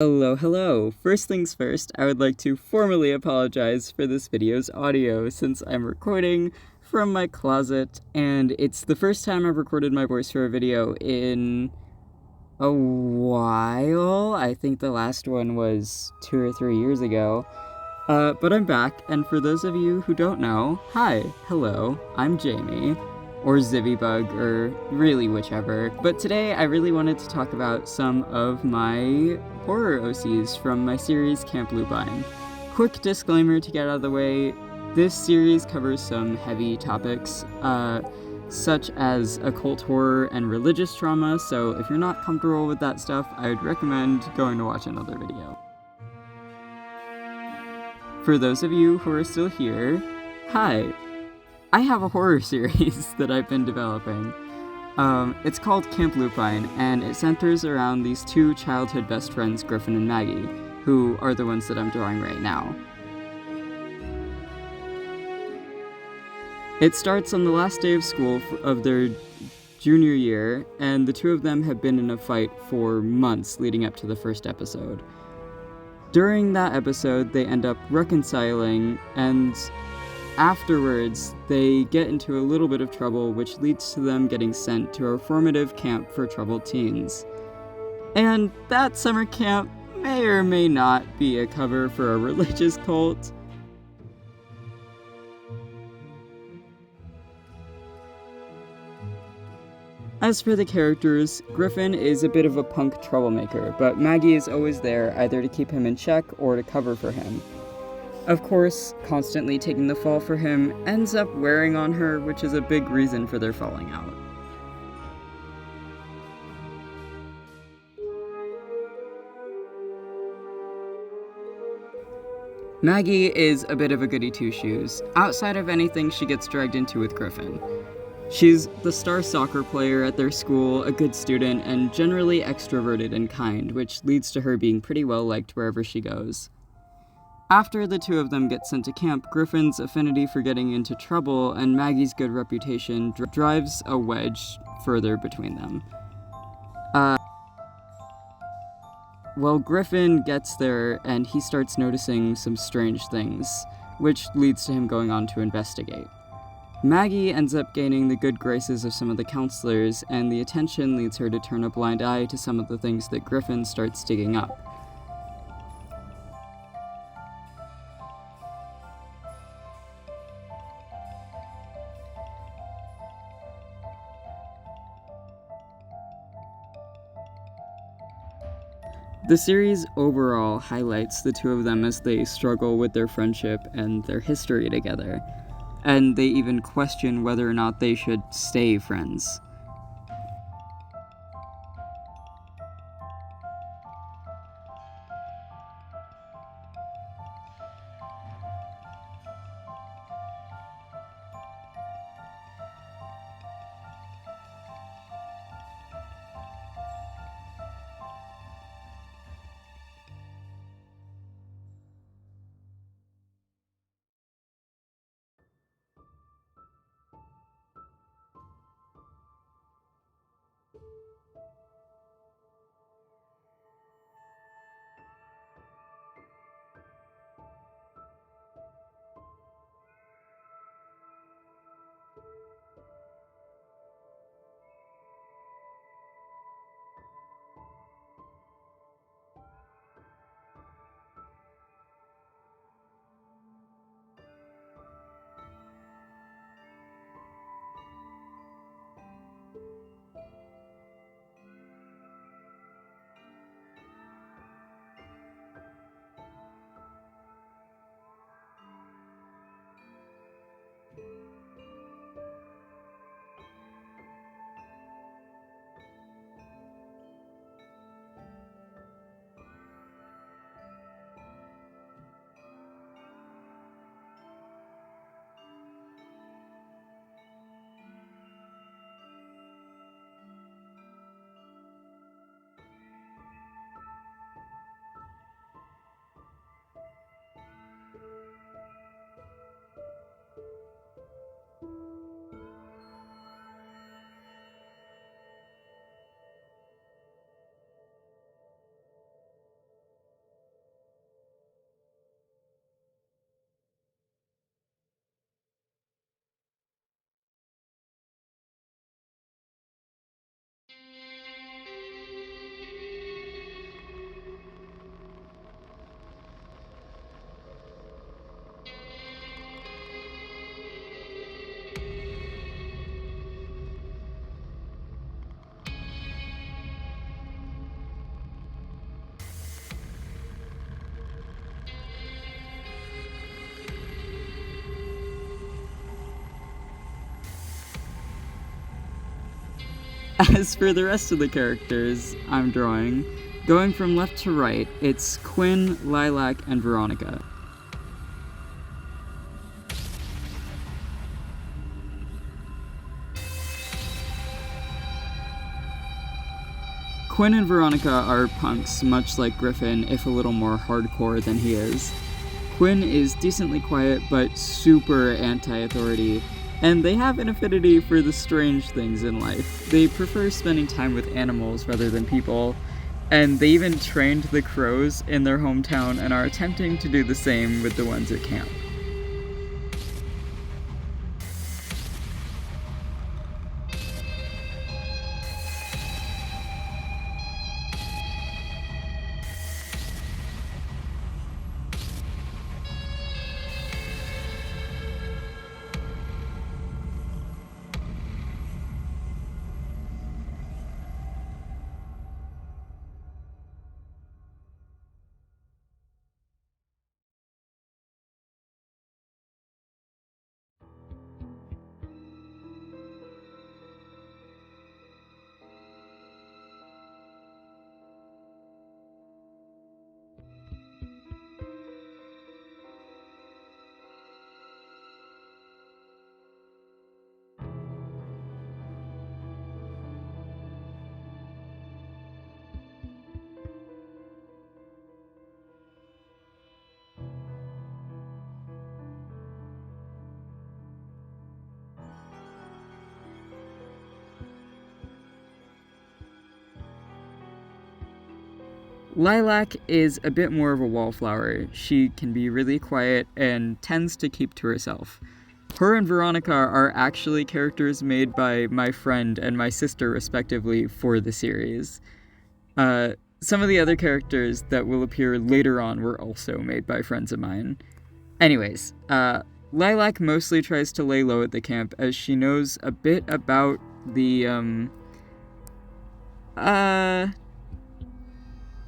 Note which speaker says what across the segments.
Speaker 1: Hello, hello! First things first, I would like to formally apologize for this video's audio since I'm recording from my closet, and it's the first time I've recorded my voice for a video in a while. I think the last one was 2 or 3 years ago. But I'm back, and for those of you who don't know, hi, hello, I'm Jamie, or Zibbybug, or really whichever. But today I really wanted to talk about some of my horror OCs from my series Camp Lupine. Quick disclaimer to get out of the way, this series covers some heavy topics, such as occult horror and religious trauma, so if you're not comfortable with that stuff, I would recommend going to watch another video. For those of you who are still here, hi! I have a horror series that I've been developing. It's called Camp Lupine, and it centers around these two childhood best friends, Griffin and Maggie, who are the ones that I'm drawing right now. It starts on the last day of school of their junior year, and the two of them have been in a fight for months leading up to the first episode. During that episode, they end up reconciling, and afterwards, they get into a little bit of trouble, which leads to them getting sent to a reformative camp for troubled teens. And that summer camp may or may not be a cover for a religious cult. As for the characters, Griffin is a bit of a punk troublemaker, but Maggie is always there either to keep him in check or to cover for him. Of course, constantly taking the fall for him ends up wearing on her, which is a big reason for their falling out. Maggie is a bit of a goody two-shoes, outside of anything she gets dragged into with Griffin. She's the star soccer player at their school, a good student, and generally extroverted and kind, which leads to her being pretty well liked wherever she goes. After the two of them get sent to camp, Griffin's affinity for getting into trouble and Maggie's good reputation drives a wedge further between them. Well, Griffin gets there and he starts noticing some strange things, which leads to him going on to investigate. Maggie ends up gaining the good graces of some of the counselors, and the attention leads her to turn a blind eye to some of the things that Griffin starts digging up. The series overall highlights the two of them as they struggle with their friendship and their history together, and they even question whether or not they should stay friends. As for the rest of the characters I'm drawing, going from left to right, it's Quinn, Lilac, and Veronica. Quinn and Veronica are punks, much like Griffin, if a little more hardcore than he is. Quinn is decently quiet, but super anti-authority, and they have an affinity for the strange things in life. They prefer spending time with animals rather than people, and they even trained the crows in their hometown and are attempting to do the same with the ones at camp. Lilac is a bit more of a wallflower. She can be really quiet and tends to keep to herself. Her and Veronica are actually characters made by my friend and my sister, respectively, for the series. Some of the other characters that will appear later on were also made by friends of mine. Anyways, Lilac mostly tries to lay low at the camp as she knows a bit about the,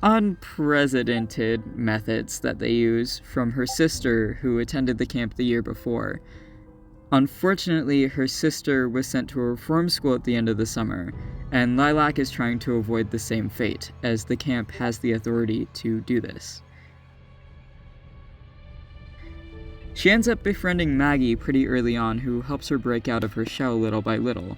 Speaker 1: unprecedented methods that they use from her sister who attended the camp the year before. Unfortunately, her sister was sent to a reform school at the end of the summer, and Lilac is trying to avoid the same fate, as the camp has the authority to do this. She ends up befriending Maggie pretty early on, who helps her break out of her shell little by little.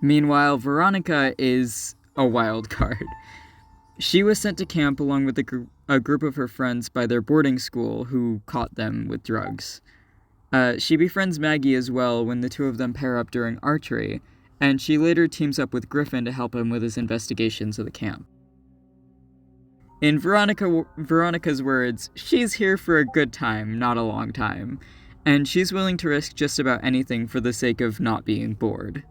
Speaker 1: Meanwhile, Veronica is a wild card. She was sent to camp along with a group of her friends by their boarding school who caught them with drugs. She befriends Maggie as well when the two of them pair up during archery, and she later teams up with Griffin to help him with his investigations of the camp. In Veronica's words, she's here for a good time, not a long time, and she's willing to risk just about anything for the sake of not being bored.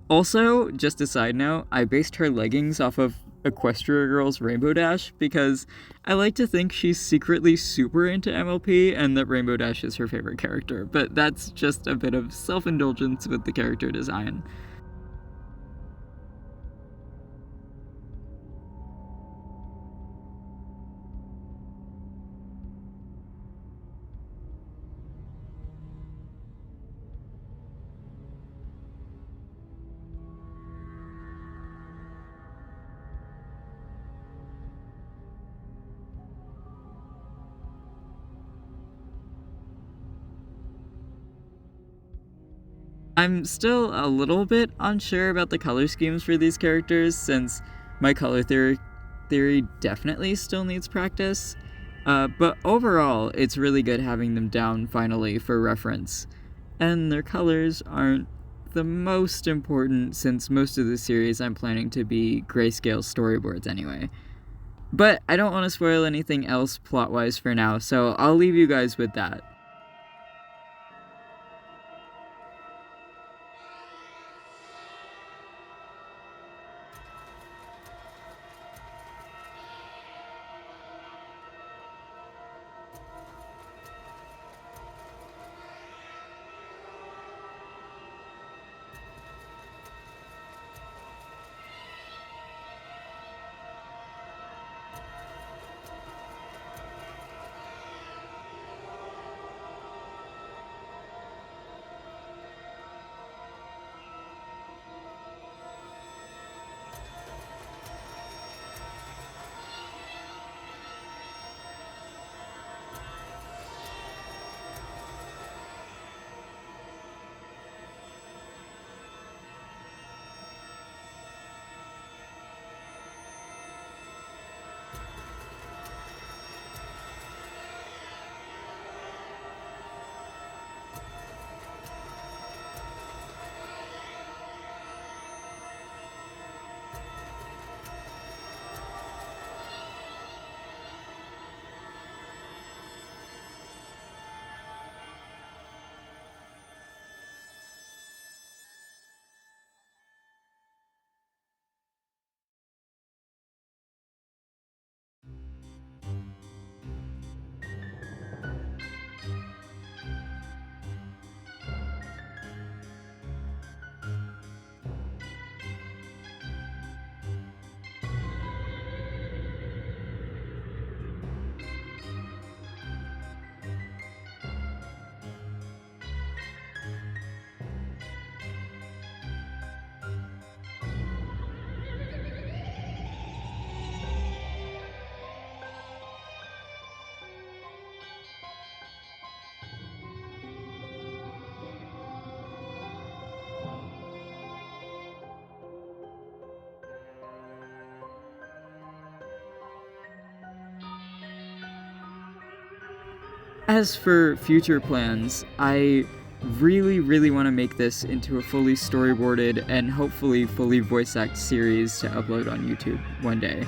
Speaker 1: Also, just a side note, I based her leggings off of Equestria Girl's Rainbow Dash, because I like to think she's secretly super into MLP and that Rainbow Dash is her favorite character, but that's just a bit of self-indulgence with the character design. I'm still a little bit unsure about the color schemes for these characters, since my color theory definitely still needs practice. But overall, it's really good having them down finally for reference. And their colors aren't the most important, since most of the series I'm planning to be grayscale storyboards anyway. But I don't want to spoil anything else plot-wise for now, so I'll leave you guys with that. As for future plans, I really want to make this into a fully storyboarded and hopefully fully voice act series to upload on YouTube one day.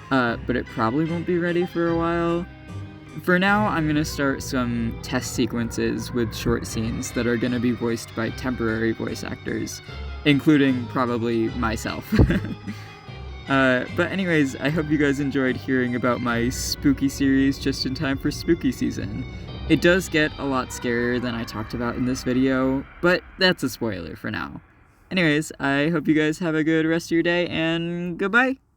Speaker 1: But it probably won't be ready for a while. For now, I'm going to start some test sequences with short scenes that are going to be voiced by temporary voice actors, including probably myself. But anyways, I hope you guys enjoyed hearing about my spooky series just in time for spooky season. It does get a lot scarier than I talked about in this video, but that's a spoiler for now. Anyways, I hope you guys have a good rest of your day, and goodbye!